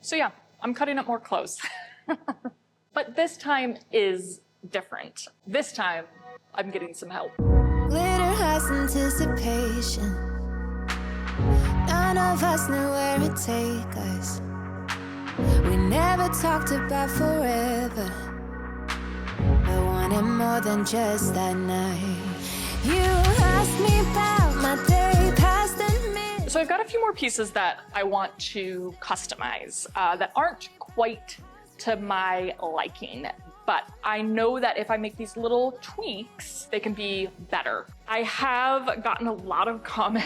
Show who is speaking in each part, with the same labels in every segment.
Speaker 1: So yeah, I'm cutting up more clothes. But this time is different. This time, I'm getting some help.
Speaker 2: Glitter has anticipation. None of us knew where it'd take us. We never talked about forever. I wanted more than just that night. You asked me about my day past and mid.
Speaker 1: So I've got a few more pieces that I want to customize that aren't quite to my liking, but I know that if I make these little tweaks, they can be better. I have gotten a lot of comments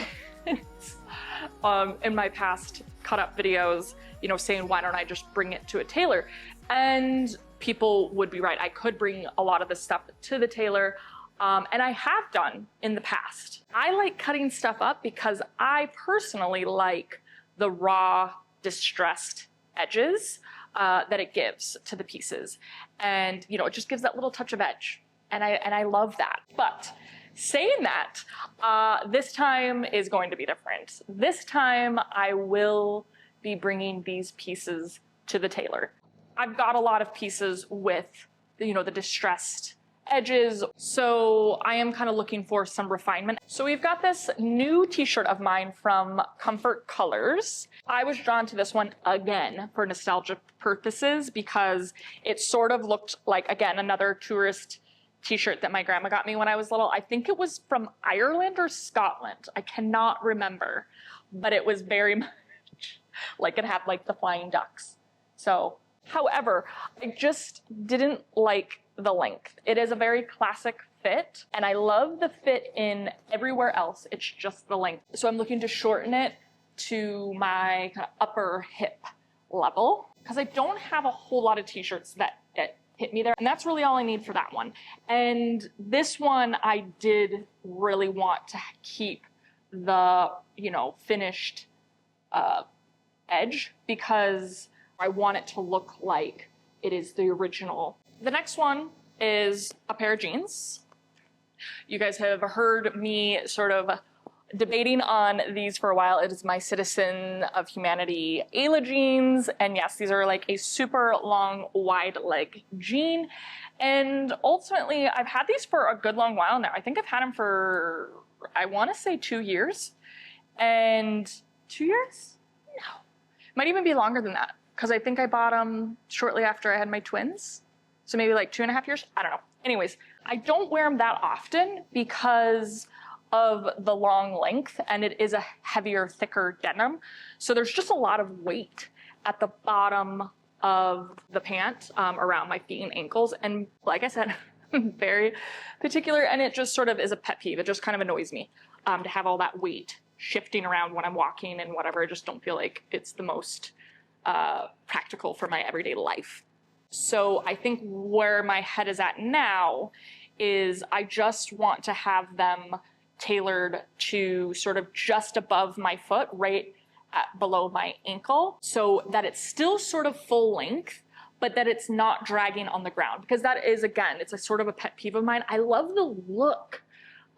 Speaker 1: in my past cut up videos, you know, saying, why don't I just bring it to a tailor? And people would be right. I could bring a lot of this stuff to the tailor, and I have done in the past. I like cutting stuff up because I personally like the raw, distressed edges that it gives to the pieces. And, you know, it just gives that little touch of edge. And I love that. But saying that, this time is going to be different. This time I will be bringing these pieces to the tailor. I've got a lot of pieces with, you know, the distressed edges, so I am kind of looking for some refinement. So we've got this new t-shirt of mine from Comfort Colors. I was drawn to this one again for nostalgia purposes because it sort of looked like, again, another tourist t-shirt that my grandma got me when I was little. I think it was from Ireland or Scotland. I cannot remember, but it was very much like it had like the flying ducks. So, however, I just didn't like the length. It is a very classic fit, and I love the fit in everywhere else. It's just the length. So I'm looking to shorten it to my kind of upper hip level because I don't have a whole lot of t-shirts that hit me there, and that's really all I need for that one. And this one I did really want to keep the, you know, finished edge because I want it to look like it is the original. The next one is a pair of jeans. You guys have heard me sort of debating on these for a while. It is my Citizen of Humanity Ayla jeans. And yes, these are like a super long, wide leg jean. And ultimately, I've had these for a good long while now. I think I've had them for, I want to say 2 years. And 2 years? No. Might even be longer than that, because I think I bought them shortly after I had my twins. So maybe like 2.5 years? I don't know. Anyways, I don't wear them that often because of the long length, and it is a heavier, thicker denim. So there's just a lot of weight at the bottom of the pant around my feet and ankles. And like I said, I'm very particular, and it just sort of is a pet peeve. It just kind of annoys me to have all that weight shifting around when I'm walking and whatever. I just don't feel like it's the most practical for my everyday life. So I think where my head is at now is I just want to have them tailored to sort of just above my foot, right below my ankle, so that it's still sort of full length, but that it's not dragging on the ground. Because that is, again, it's a sort of a pet peeve of mine. I love the look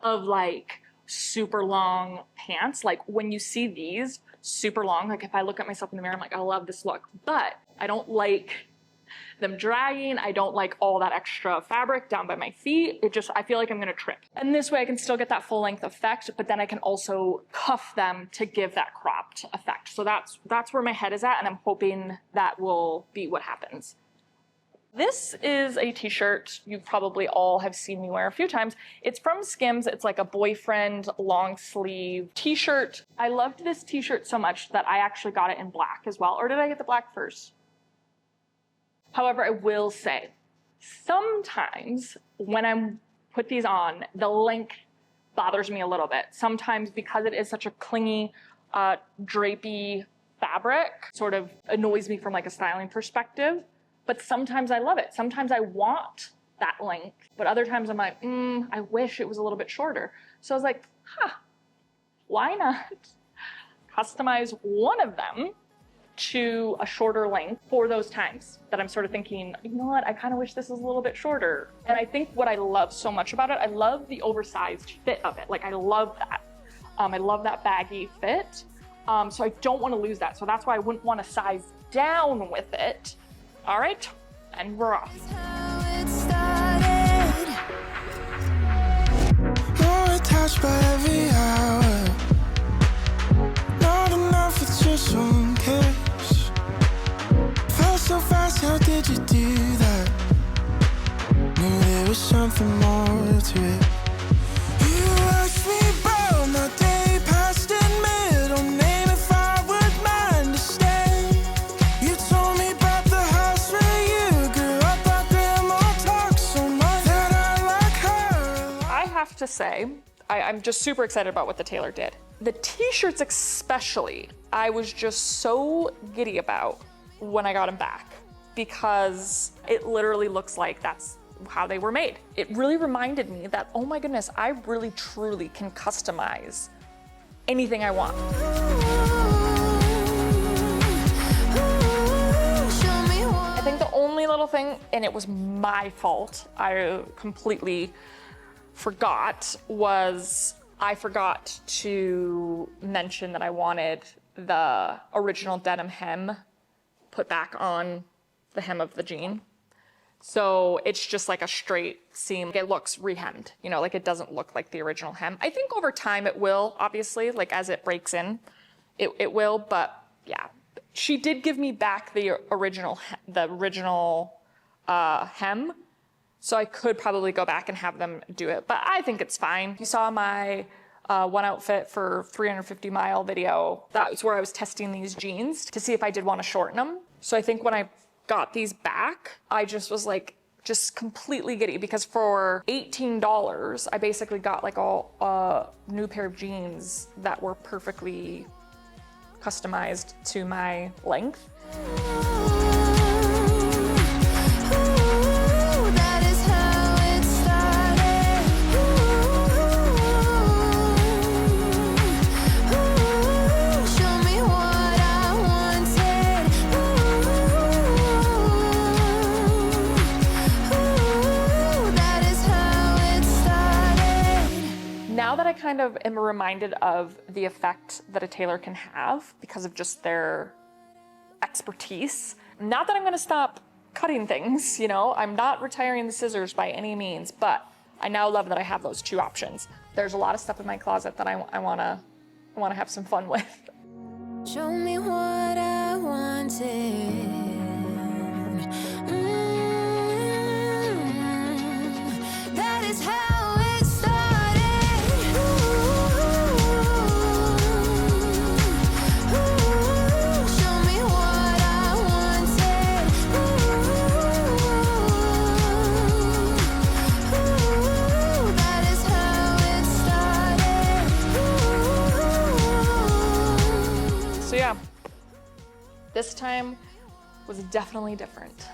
Speaker 1: of like super long pants. Like when you see these super long, like if I look at myself in the mirror, I'm like, I love this look, but I don't like them dragging. I don't like all that extra fabric down by my feet. It just, I feel like I'm gonna trip. And this way I can still get that full length effect, but then I can also cuff them to give that cropped effect. So that's where my head is at, and I'm hoping that will be what happens. This is a t-shirt you probably all have seen me wear a few times. It's from Skims. It's like a boyfriend long sleeve t-shirt. I loved this t-shirt so much that I actually got it in black as well. Or did I get the black first? However, I will say, sometimes when I put these on, the length bothers me a little bit. Sometimes because it is such a clingy, drapey fabric, sort of annoys me from like a styling perspective. But sometimes I love it. Sometimes I want that length, but other times I'm like, I wish it was a little bit shorter. So I was like, why not customize one of them to a shorter length for those times that I'm sort of thinking, you know what, I kind of wish this was a little bit shorter. And I think what I love so much about it, I love the oversized fit of it. Like I love that. I love that baggy fit. So I don't want to lose that. So that's why I wouldn't want to size down with it. All right, and we're off.
Speaker 3: More attached by every hour. Not enough with just one kiss. Felt so fast, how did you do that? Knew there was something more to it. You asked me about my day past in middle name, if I would mind to stay. You told me about the house where you grew up. Our grandma talked so much that I like her.
Speaker 1: I have to say, I'm just super excited about what the tailor did. The t-shirts especially, I was just so giddy about when I got them back, because it literally looks like that's how they were made. It really reminded me that, oh my goodness, I really truly can customize anything I want. I think the only little thing, and it was my fault, I completely forgot, was I forgot to mention that I wanted the original denim hem put back on the hem of the jean. So it's just like a straight seam. It looks rehemmed, you know, like it doesn't look like the original hem. I think over time it will, obviously, like as it breaks in, it will, but yeah. She did give me back the original hem, so I could probably go back and have them do it, but I think it's fine. You saw my one outfit for 350 mile video. That was where I was testing these jeans to see if I did want to shorten them. So I think when I got these back, I just was like, just completely giddy, because for $18, I basically got like a new pair of jeans that were perfectly customized to my length. Now that I kind of am reminded of the effect that a tailor can have because of just their expertise, not that I'm gonna stop cutting things, you know, I'm not retiring the scissors by any means, but I now love that I have those two options. There's a lot of stuff in my closet that I wanna have some fun with.
Speaker 2: Show me what I wanted. That is how it started. Show me what I wanted. That is how it started.
Speaker 1: So yeah, this time was definitely different.